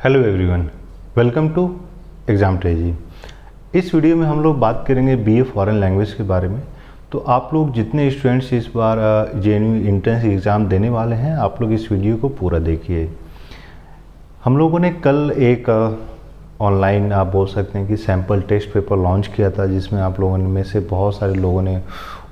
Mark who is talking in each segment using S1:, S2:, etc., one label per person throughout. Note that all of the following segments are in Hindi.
S1: Hello everyone, welcome to exam ट्रेजी। इस वीडियो में हम लोग बात करेंगे बीए फॉरेन लैंग्वेज के बारे में। तो आप लोग जितने स्टूडेंट्स इस बार जेएनयू एंट्रेंस एग्ज़ाम देने वाले हैं, आप लोग इस वीडियो को पूरा देखिए। हम लोगों ने कल एक ऑनलाइन आप बोल सकते हैं कि सैम्पल टेस्ट पेपर लॉन्च किया था, जिसमें आप लोगों में से बहुत सारे लोगों ने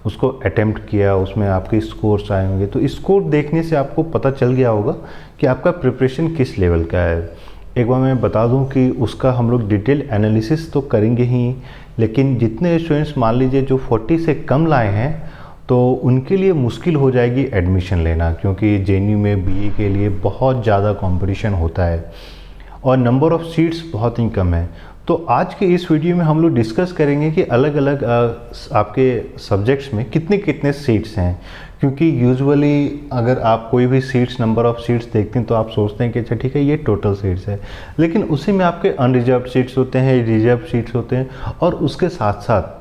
S1: उसको अटेम्प्ट किया। उसमें आपके स्कोर्स आए होंगे, तो स्कोर देखने से आपको पता चल गया होगा कि आपका प्रिपरेशन किस लेवल का है। एक बार मैं बता दूं कि उसका हम लोग डिटेल एनालिसिस तो करेंगे ही, लेकिन जितने स्टूडेंट्स मान लीजिए जो 40 से कम लाए हैं तो उनके लिए मुश्किल हो जाएगी एडमिशन लेना, क्योंकि जेएनयू में बीए के लिए बहुत ज़्यादा कंपटीशन होता है और नंबर ऑफ़ सीट्स बहुत ही कम है। तो आज के इस वीडियो में हम लोग डिस्कस करेंगे कि अलग अलग आपके सब्जेक्ट्स में कितने कितने सीट्स हैं, क्योंकि यूजुअली अगर आप कोई भी सीट्स नंबर ऑफ़ सीट्स देखते हैं तो आप सोचते हैं कि अच्छा ठीक है ये टोटल सीट्स है, लेकिन उसी में आपके अनरिजर्व सीट्स होते हैं, रिजर्व सीट्स होते हैं। और उसके साथ साथ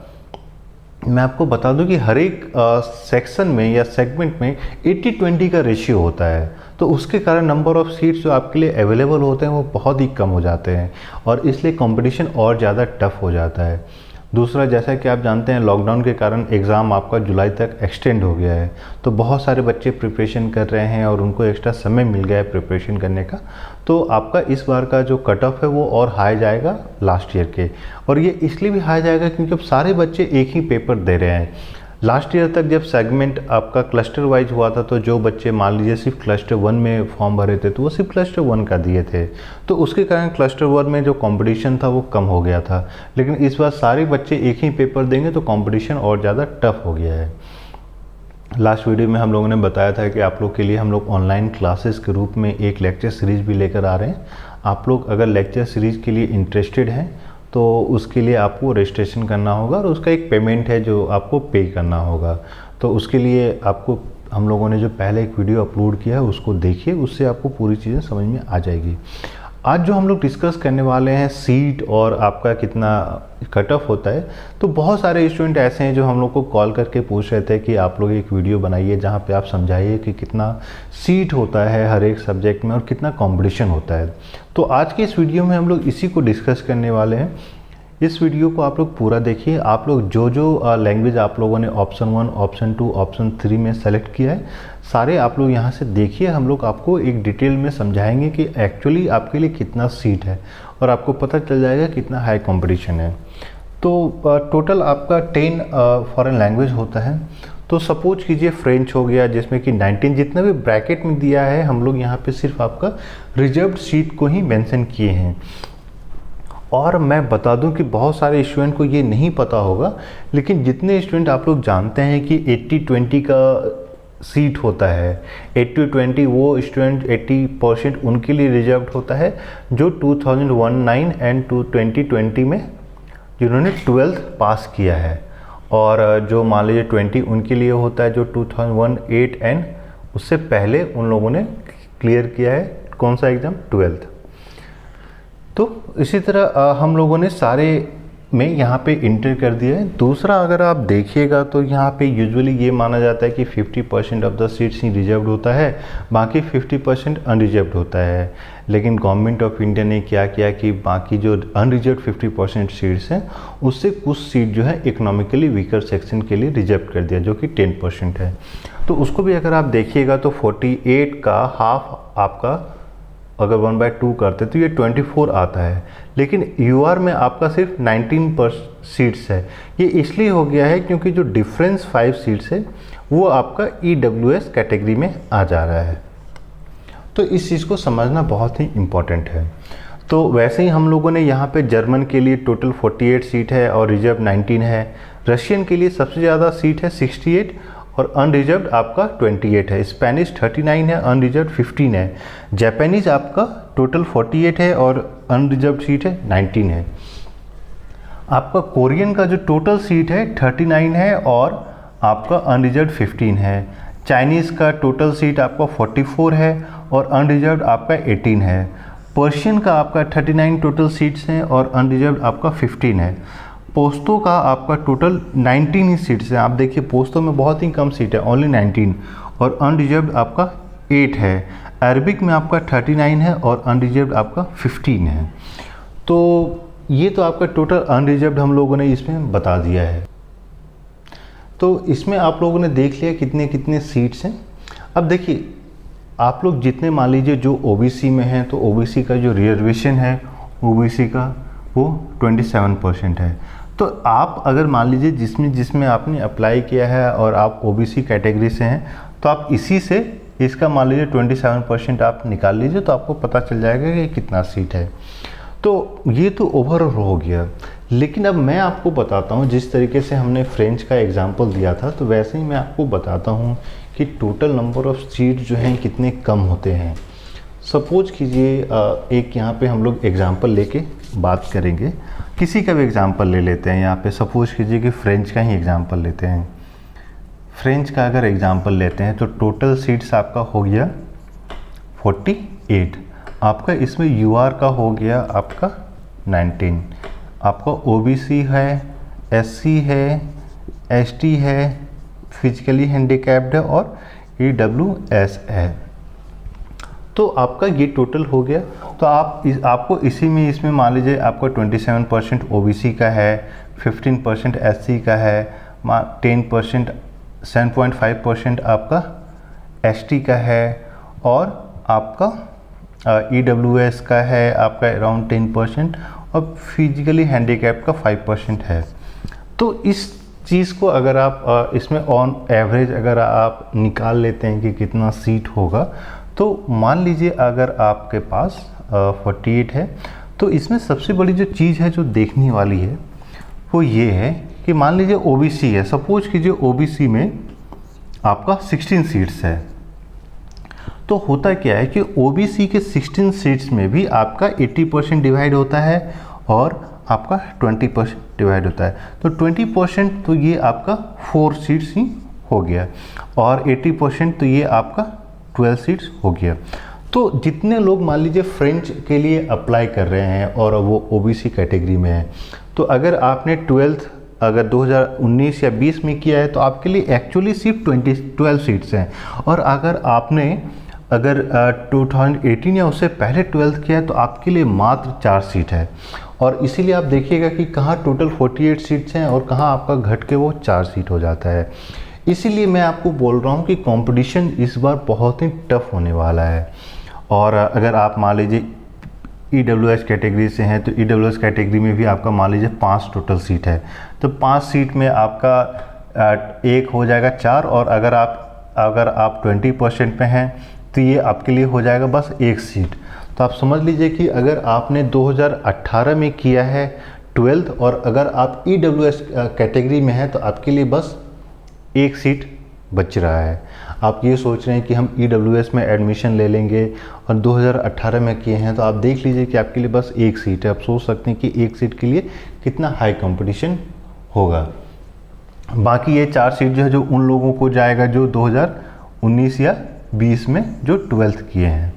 S1: मैं आपको बता दूं कि हर एक सेक्शन में या सेगमेंट में 80-20 का रेशियो होता है, तो उसके कारण नंबर ऑफ़ सीट्स जो आपके लिए अवेलेबल होते हैं वो बहुत ही कम हो जाते हैं और इसलिए कंपटीशन और ज़्यादा टफ हो जाता है। दूसरा, जैसा कि आप जानते हैं लॉकडाउन के कारण एग्ज़ाम आपका जुलाई तक एक्सटेंड हो गया है, तो बहुत सारे बच्चे प्रिपरेशन कर रहे हैं और उनको एक्स्ट्रा समय मिल गया है प्रिपरेशन करने का। तो आपका इस बार का जो कट ऑफ है वो और हाई जाएगा लास्ट ईयर के, और ये इसलिए भी हाई जाएगा क्योंकि अब सारे बच्चे एक ही पेपर दे रहे हैं। लास्ट ईयर तक जब सेगमेंट आपका क्लस्टर वाइज हुआ था, तो जो बच्चे मान लीजिए सिर्फ क्लस्टर 1 में फॉर्म भरे थे तो वो सिर्फ क्लस्टर 1 का दिए थे, तो उसके कारण क्लस्टर 1 में जो कंपटीशन था वो कम हो गया था। लेकिन इस बार सारे बच्चे एक ही पेपर देंगे तो कंपटीशन और ज़्यादा टफ हो गया है। लास्ट वीडियो में हम लोगों ने बताया था कि आप लोग के लिए हम लोग ऑनलाइन क्लासेस के रूप में एक लेक्चर सीरीज़ भी लेकर आ रहे हैं। आप लोग अगर लेक्चर सीरीज़ के लिए इंटरेस्टेड हैं तो उसके लिए आपको रजिस्ट्रेशन करना होगा और उसका एक पेमेंट है जो आपको पे करना होगा। तो उसके लिए आपको हम लोगों ने जो पहले एक वीडियो अपलोड किया है उसको देखिए, उससे आपको पूरी चीज़ें समझ में आ जाएगी। आज जो हम लोग डिस्कस करने वाले हैं सीट और आपका कितना कट ऑफ होता है, तो बहुत सारे स्टूडेंट ऐसे हैं जो हम लोग को कॉल करके पूछ रहे थे कि आप लोग एक वीडियो बनाइए जहां पे आप समझाइए कि कितना सीट होता है हर एक सब्जेक्ट में और कितना कंपटीशन होता है। तो आज के इस वीडियो में हम लोग इसी को डिस्कस करने वाले हैं। इस वीडियो को आप लोग पूरा देखिए। आप लोग जो जो लैंग्वेज आप लोगों ने ऑप्शन 1, ऑप्शन 2, ऑप्शन 3 में सेलेक्ट किया है, सारे आप लोग यहाँ से देखिए। हम लोग आपको एक डिटेल में समझाएंगे कि एक्चुअली आपके लिए कितना सीट है और आपको पता चल जाएगा कितना हाई कंपटीशन है। तो टोटल आपका 10 फॉरेन लैंग्वेज होता है। तो सपोज कीजिए फ्रेंच हो गया, जिसमें कि 19 जितना भी ब्रैकेट में दिया है, हम लोग यहाँ पे सिर्फ आपका रिजर्व्ड सीट को ही मेंशन किए हैं। और मैं बता दूं कि बहुत सारे स्टूडेंट को ये नहीं पता होगा, लेकिन जितने स्टूडेंट आप लोग जानते हैं कि 80-20 का सीट होता है, 80-20 वो स्टूडेंट 80% उनके लिए रिजर्व्ड होता है जो 2019 एंड 2020 में जिन्होंने 12th पास किया है, और जो मान लीजिए 20 उनके लिए होता है जो 2001, 8 एंड उससे पहले उन लोगों ने क्लियर किया है कौन सा एग्ज़ाम, 12th। तो इसी तरह हम लोगों ने सारे में यहाँ पे इंटर कर दिया है। दूसरा, अगर आप देखिएगा तो यहाँ पे यूजुअली ये माना जाता है कि 50% of the seats he reserved होता है, बाकी 50% अनरिजर्व्ड होता है। लेकिन गवर्नमेंट ऑफ इंडिया ने क्या किया कि बाकी जो अनरिजर्व्ड 50% सीट्स हैं उससे कुछ सीट जो है इकोनॉमिकली वीकर सेक्शन के लिए रिजर्व कर दिया, जो कि 10% है। तो उसको भी अगर आप देखिएगा तो 48 का हाफ आपका अगर 1/2 करते तो ये 24 आता है, लेकिन यूआर में आपका सिर्फ 19 सीट्स है। ये इसलिए हो गया है क्योंकि जो डिफरेंस 5 सीट्स है वो आपका ईडब्ल्यूएस कैटेगरी में आ जा रहा है। तो इस चीज़ को समझना बहुत ही इम्पॉर्टेंट है। तो वैसे ही हम लोगों ने यहाँ पे जर्मन के लिए टोटल 48 सीट है और रिजर्व 19 है। रशियन के लिए सबसे ज़्यादा सीट है 68 और अनरिजर्व्ड आपका 28 है। स्पेनिश 39 है, अनरिजर्व्ड 15 है। जापानीज़ आपका टोटल 48 है और अनरिजर्व्ड सीट है 19 है। आपका कोरियन का जो टोटल सीट है 39 है और आपका अनरिजर्व्ड 15 है। चाइनीज़ का टोटल सीट आपका 44 है और अनरिजर्व्ड आपका 18 है। पर्शियन का आपका 39 टोटल सीट्स हैं और अनरिजर्व्ड आपका 15 है। पोस्तो का आपका टोटल 19 ही सीट्स हैं। आप देखिए पोस्तो में बहुत ही कम सीट है, ओनली 19, और अनरिजर्व्ड आपका 8 है। अरबिक में आपका 39 है और अनरिजर्व्ड आपका 15 है। तो ये तो आपका टोटल अनरिजर्व्ड हम लोगों ने इसमें बता दिया है। तो इसमें आप लोगों ने देख लिया कितने कितने सीट्स हैं। अब देखिए आप लोग जितने मान लीजिए जो ओबीसी में हैं, तो ओबीसी का जो रिजर्वेशन है ओबीसी का वो 27% है। तो आप अगर मान लीजिए जिसमें आपने अप्लाई किया है और आप ओबीसी कैटेगरी से हैं, तो आप इसी से इसका मान लीजिए 27% आप निकाल लीजिए, तो आपको पता चल जाएगा कि कितना सीट है। तो ये तो ओवरऑल हो गया। लेकिन अब मैं आपको बताता हूँ, जिस तरीके से हमने फ्रेंच का एग्जाम्पल दिया था, तो वैसे ही मैं आपको बताता हूँ कि टोटल नंबर ऑफ़ सीट जो हैं कितने कम होते हैं। सपोज कीजिए एक यहाँ पे हम लोग एग्जाम्पल लेके बात करेंगे, किसी का भी एग्जाम्पल ले लेते हैं। यहाँ पे सपोज कीजिए कि फ्रेंच का ही एग्जाम्पल लेते हैं। फ्रेंच का अगर एग्जाम्पल लेते हैं तो टोटल सीट्स आपका हो गया 48। आपका इसमें यूआर का हो गया आपका 19। आपका ओबीसी है, एससी है, एसटी है, फिजिकली हैंडीकैप्ड है और ईडब्ल्यूएस है। तो आपका ये टोटल हो गया। तो आपको इसी में इसमें मान लीजिए आपका 27% ओबीसी का है, 15% एससी का है, 10% 7.5% आपका एसटी का है और आपका ईडब्ल्यूएस का है आपका अराउंड 10% और फिजिकली हैंडीकैप का 5% है। तो इस चीज़ को अगर आप इसमें ऑन एवरेज अगर आप निकाल लेते हैं कि कितना सीट होगा, तो मान लीजिए अगर आपके पास 48 है, तो इसमें सबसे बड़ी जो चीज़ है जो देखने वाली है वो ये है कि मान लीजिए ओबीसी है। सपोज कीजिए ओबीसी में आपका 16 सीट्स है। तो होता क्या है कि ओबीसी के 16 सीट्स में भी आपका 80% डिवाइड होता है और आपका 20% डिवाइड होता है। तो 20% तो ये आपका 4 सीट्स ही हो गया और 80% तो ये आपका 12 सीट्स हो गया। तो जितने लोग मान लीजिए फ्रेंच के लिए अप्लाई कर रहे हैं और वो ओबीसी कैटेगरी में है, तो अगर आपने 12th अगर 2019 या 20 में किया है तो आपके लिए एक्चुअली सिर्फ 12 सीट्स हैं। और अगर आपने 2018 या उससे पहले 12th किया है तो आपके लिए मात्र 4 सीट है। और इसीलिए आप देखिएगा कि कहाँ टोटल 48 सीट्स हैं और कहाँ आपका घट के वो 4 सीट हो जाता है। इसीलिए मैं आपको बोल रहा हूँ कि कंपटीशन इस बार बहुत ही टफ होने वाला है। और अगर आप मान लीजिए ईडब्ल्यूएस कैटेगरी से हैं तो ईडब्ल्यूएस कैटेगरी में भी आपका मान लीजिए 5 टोटल सीट है। तो 5 सीट में आपका एक हो जाएगा 4 और अगर आप 20% पे हैं तो ये आपके लिए हो जाएगा बस 1 सीट। तो आप समझ लीजिए कि अगर आपने 2018 में किया है 12th और अगर आप ईडब्ल्यूएस कैटेगरी में हैं तो आपके लिए बस 1 सीट बच रहा है। आप ये सोच रहे हैं कि हम ईडब्ल्यूएस में एडमिशन ले लेंगे और 2018 में किए हैं, तो आप देख लीजिए कि आपके लिए बस 1 सीट है। आप सोच सकते हैं कि 1 सीट के लिए कितना हाई कंपटीशन होगा। बाकी ये 4 सीट जो है जो उन लोगों को जाएगा जो 2019 या 20 में जो 12th किए हैं।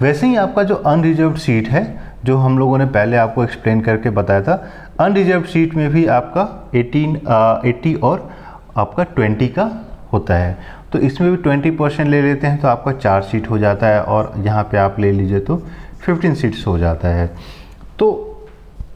S1: वैसे ही आपका जो अनरिजर्व्ड सीट है जो हम लोगों ने पहले आपको एक्सप्लेन करके बताया था, अनरिजर्व्ड सीट में भी आपका 80 और आपका 20 का होता है। तो इसमें भी 20% ले लेते हैं तो आपका 4 सीट हो जाता है और यहाँ पे आप ले लीजिए तो 15 सीट्स हो जाता है। तो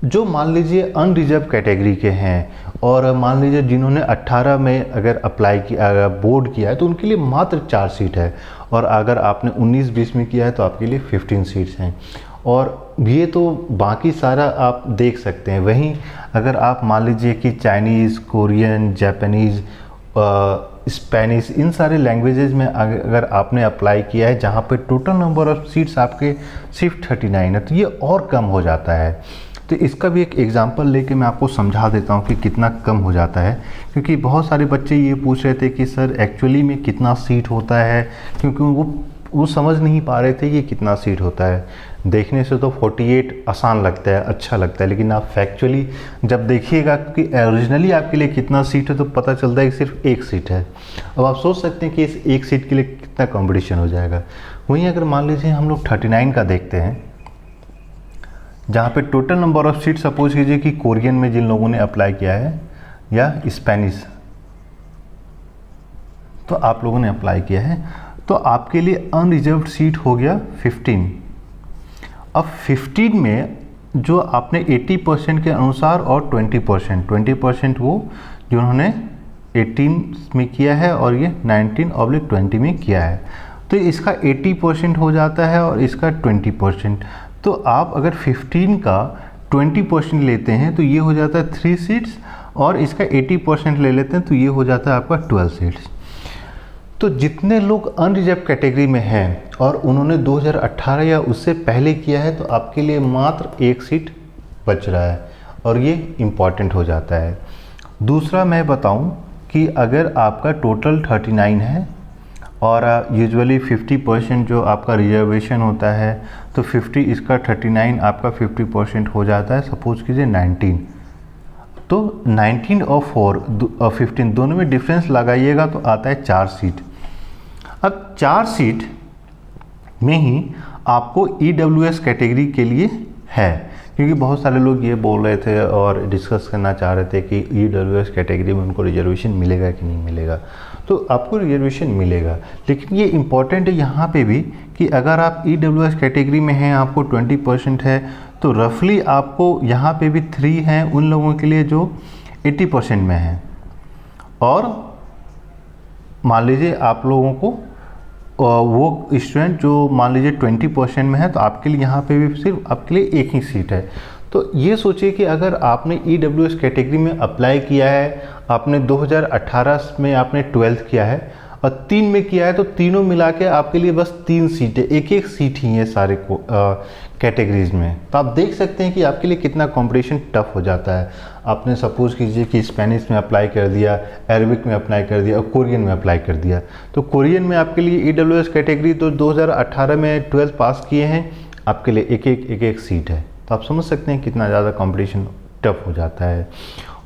S1: जो मान लीजिए अनरिजर्व कैटेगरी के हैं और मान लीजिए जिन्होंने 18 में अगर अप्लाई किया, अगर बोर्ड किया है तो उनके लिए मात्र 4 सीट है और अगर आपने 19-20 में किया है तो आपके लिए 15 सीट्स हैं। और ये तो बाकी सारा आप देख सकते हैं। वहीं अगर आप मान लीजिए कि चाइनीज़, कोरियन, जापानीज़, स्पेनिश, इन सारे लैंग्वेजेस में अगर आपने अप्लाई किया है जहाँ पे टोटल नंबर ऑफ़ सीट्स आपके सिर्फ 39 है, तो ये और कम हो जाता है। तो इसका भी एक एग्जांपल लेके मैं आपको समझा देता हूँ कि कितना कम हो जाता है। क्योंकि बहुत सारे बच्चे ये पूछ रहे थे कि सर एक्चुअली में कितना सीट होता है, क्योंकि वो समझ नहीं पा रहे थे कि कितना सीट होता है। देखने से तो 48 आसान लगता है, अच्छा लगता है, लेकिन आप फैक्चुअली जब देखिएगा कि ओरिजिनली आपके लिए कितना सीट है तो पता चलता है कि सिर्फ 1 सीट है। अब आप सोच सकते हैं कि इस 1 सीट के लिए कितना कंपटीशन हो जाएगा। वहीं अगर मान लीजिए हम लोग 39 का देखते हैं, जहाँ पे total number of seat suppose कीजिए कि कोरियन में जिन लोगों ने अप्लाई किया है या स्पेनिश, तो आप लोगों ने अप्लाई किया है, तो आपके लिए अनरिजर्व्ड सीट हो गया 15। अब 15 में जो आपने 80% के अनुसार और 20% वो जिन्होंने 18 में किया है और ये 19/20 में किया है, तो इसका 80% हो जाता है और इसका 20%। तो आप अगर 15 का 20% लेते हैं तो ये हो जाता है 3 सीट्स, और इसका 80% ले लेते हैं तो ये हो जाता है आपका 12 सीट्स। तो जितने लोग अनरिजर्व कैटेगरी में हैं और उन्होंने 2018 या उससे पहले किया है, तो आपके लिए मात्र 1 सीट बच रहा है और ये इम्पॉर्टेंट हो जाता है। दूसरा मैं बताऊं कि अगर आपका टोटल 39 है और यूजुअली 50% जो आपका रिजर्वेशन होता है, तो 50 इसका 39 आपका 50% हो जाता है। सपोज कीजिए 19, तो 19 और 15 दोनों में डिफरेंस लगाइएगा तो आता है 4 सीट। अब 4 सीट में ही आपको EWS कैटेगरी के लिए है, क्योंकि बहुत सारे लोग ये बोल रहे थे और डिस्कस करना चाह रहे थे कि EWS कैटेगरी में उनको रिजर्वेशन मिलेगा कि नहीं मिलेगा। तो आपको रिजर्वेशन मिलेगा, लेकिन ये इम्पॉर्टेंट है यहाँ पे भी कि अगर आप EWS कैटेगरी में हैं, आपको 20% है, तो रफली आपको यहाँ पे भी 3 हैं उन लोगों के लिए जो 80% में हैं। और मान लीजिए आप लोगों को वो स्टूडेंट जो मान लीजिए 20% में है, तो आपके लिए यहाँ पे भी सिर्फ आपके लिए 1 ही सीट है। तो ये सोचिए कि अगर आपने EWS कैटेगरी में अप्लाई किया है, आपने 2018 में आपने 12th किया है और 3 में किया है, तो तीनों मिला के आपके लिए बस 3 सीटें, 1-1 सीट ही है सारे को कैटेगरीज में। तो आप देख सकते हैं कि आपके लिए कितना कंपटीशन टफ हो जाता है। आपने सपोज कीजिए कि स्पेनिश में अप्लाई कर दिया, अरबिक में अप्लाई कर दिया और कोरियन में अप्लाई कर दिया, तो कोरियन में आपके लिए EWS कैटेगरी तो 2018 में 12th पास किए हैं, आपके लिए एक सीट है। तो आप समझ सकते हैं कितना ज़्यादा कंपटीशन टफ हो जाता है।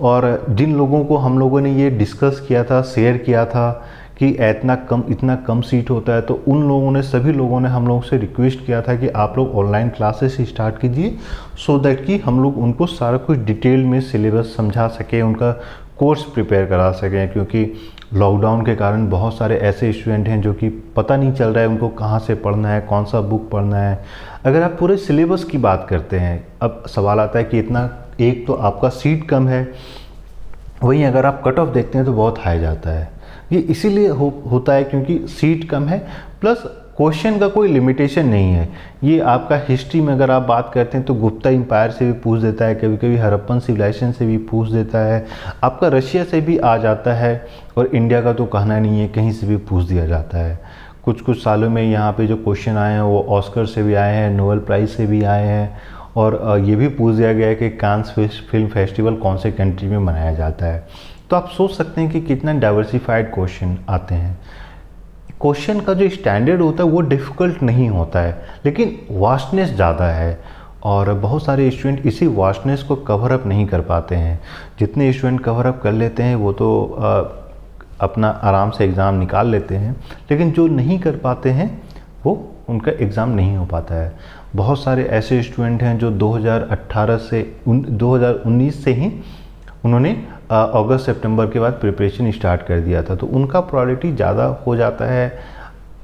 S1: और जिन लोगों को हम लोगों ने ये डिस्कस किया था, शेयर किया था कि इतना कम सीट होता है, तो उन लोगों ने, सभी लोगों ने हम लोगों से रिक्वेस्ट किया था कि आप लोग ऑनलाइन क्लासेस स्टार्ट कीजिए, सो दैट कि हम लोग उनको सारा कुछ डिटेल में सिलेबस समझा सकें, उनका कोर्स प्रिपेयर करा सकें। क्योंकि लॉकडाउन के कारण बहुत सारे ऐसे स्टूडेंट हैं जो कि पता नहीं चल रहा है उनको कहाँ से पढ़ना है, कौन सा बुक पढ़ना है। अगर आप पूरे सिलेबस की बात करते हैं, अब सवाल आता है कि इतना, एक तो आपका सीट कम है, वहीं अगर आप कट ऑफ देखते हैं तो बहुत हाई जाता है। ये इसीलिए होता है क्योंकि सीट कम है, प्लस क्वेश्चन का कोई लिमिटेशन नहीं है। ये आपका हिस्ट्री में अगर आप बात करते हैं तो गुप्ता एम्पायर से भी पूछ देता है, कभी कभी हड़प्पन सिविलाइजेशन से भी पूछ देता है, आपका रशिया से भी आ जाता है, और इंडिया का तो कहना नहीं है, कहीं से भी पूछ दिया जाता है। कुछ सालों में यहाँ पे जो क्वेश्चन आए हैं वो ऑस्कर से भी आए हैं, नोबेल प्राइज़ से भी आए हैं, और ये भी पूछ दिया गया है कि कांस फिल्म फेस्टिवल कौन से कंट्री में मनाया जाता है। तो आप सोच सकते हैं कि कितना डाइवर्सिफाइड क्वेश्चन आते हैं। क्वेश्चन का जो स्टैंडर्ड होता है वो डिफ़िकल्ट नहीं होता है, लेकिन वास्टनेस ज़्यादा है, और बहुत सारे स्टूडेंट इसी वास्टनेस को कवर अप नहीं कर पाते हैं। जितने स्टूडेंट कवर अप कर लेते हैं वो तो अपना आराम से एग्ज़ाम निकाल लेते हैं, लेकिन जो नहीं कर पाते हैं वो उनका एग्ज़ाम नहीं हो पाता है। बहुत सारे ऐसे स्टूडेंट हैं जो 2019 से ही उन्होंने अगस्त सितंबर के बाद प्रिपरेशन स्टार्ट कर दिया था, तो उनका प्रायोरिटी ज़्यादा हो जाता है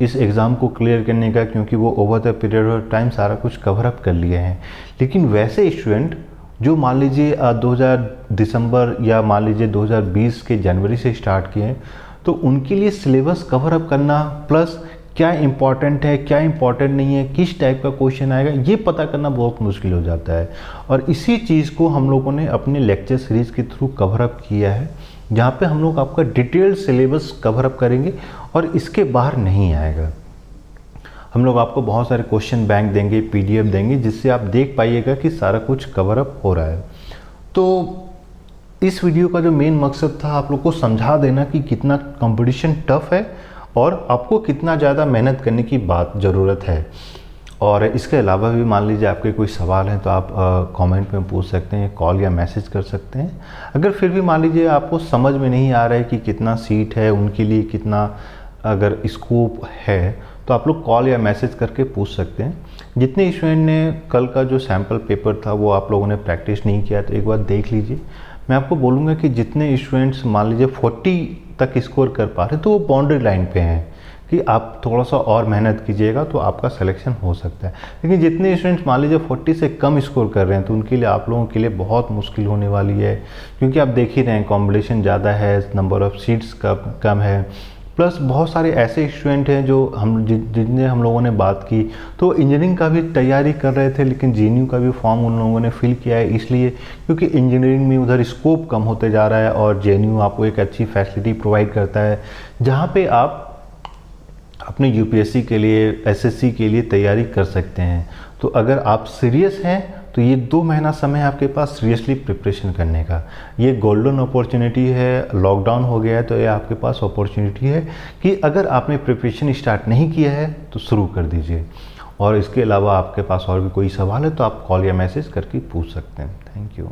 S1: इस एग्ज़ाम को क्लियर करने का, क्योंकि वो over the period of time सारा कुछ कवर अप कर लिए हैं। लेकिन वैसे स्टूडेंट जो मान लीजिए 2000 दिसंबर या मान लीजिए 2020 के जनवरी से स्टार्ट किए हैं, तो उनके लिए सिलेबस कवर अप करना, प्लस क्या इंपॉर्टेंट है, क्या इंपॉर्टेंट नहीं है, किस टाइप का क्वेश्चन आएगा, ये पता करना बहुत मुश्किल हो जाता है। और इसी चीज़ को हम लोगों ने अपने लेक्चर सीरीज़ के थ्रू कवर अप किया है, जहाँ पे हम लोग आपका डिटेल्ड सिलेबस कवर अप करेंगे और इसके बाहर नहीं आएगा। हम लोग आपको बहुत सारे क्वेश्चन बैंक देंगे, PDF देंगे, जिससे आप देख पाइएगा कि सारा कुछ कवर अप हो रहा है। तो इस वीडियो का जो मेन मकसद था आप लोग को समझा देना कि कितना कंपटीशन टफ है और आपको कितना ज़्यादा मेहनत करने की ज़रूरत है। और इसके अलावा भी मान लीजिए आपके कोई सवाल हैं तो आप कमेंट में पूछ सकते हैं, कॉल या मैसेज कर सकते हैं। अगर फिर भी मान लीजिए आपको समझ में नहीं आ रहा है कि कितना सीट है, उनके लिए कितना अगर स्कोप है, तो आप लोग कॉल या मैसेज करके पूछ सकते हैं। जितने स्टूडेंट ने कल का जो सैम्पल पेपर था वो आप लोगों ने प्रैक्टिस नहीं किया तो एक बार देख लीजिए। मैं आपको बोलूँगा कि जितने स्टूडेंट्स मान लीजिए 40 तक स्कोर कर पा रहे तो वो बाउंड्री लाइन पे हैं, कि आप थोड़ा सा और मेहनत कीजिएगा तो आपका सिलेक्शन हो सकता है। लेकिन जितने स्टूडेंट्स मान लीजिए 40 से कम स्कोर कर रहे हैं तो उनके लिए आप लोगों के लिए बहुत मुश्किल होने वाली है, क्योंकि आप देख ही रहे हैं कॉम्पिटिशन ज़्यादा है, नंबर ऑफ़ सीट्स कम है, प्लस बहुत सारे ऐसे स्टूडेंट हैं जो जिनने हम लोगों ने बात की तो इंजीनियरिंग का भी तैयारी कर रहे थे, लेकिन जेएनयू का भी फॉर्म उन लोगों ने फिल किया है, इसलिए क्योंकि इंजीनियरिंग में उधर स्कोप कम होते जा रहा है और जेएनयू आपको एक अच्छी फैसिलिटी प्रोवाइड करता है जहाँ पे आप अपने यूपीएससी के लिए, एसएससी के लिए तैयारी कर सकते हैं। तो अगर आप सीरियस हैं तो ये 2 महीना समय है आपके पास सीरियसली प्रिपरेशन करने का। ये गोल्डन अपॉर्चुनिटी है, लॉकडाउन हो गया है तो ये आपके पास अपॉर्चुनिटी है कि अगर आपने प्रिपरेशन स्टार्ट नहीं किया है तो शुरू कर दीजिए। और इसके अलावा आपके पास और भी कोई सवाल है तो आप कॉल या मैसेज करके पूछ सकते हैं। Thank you.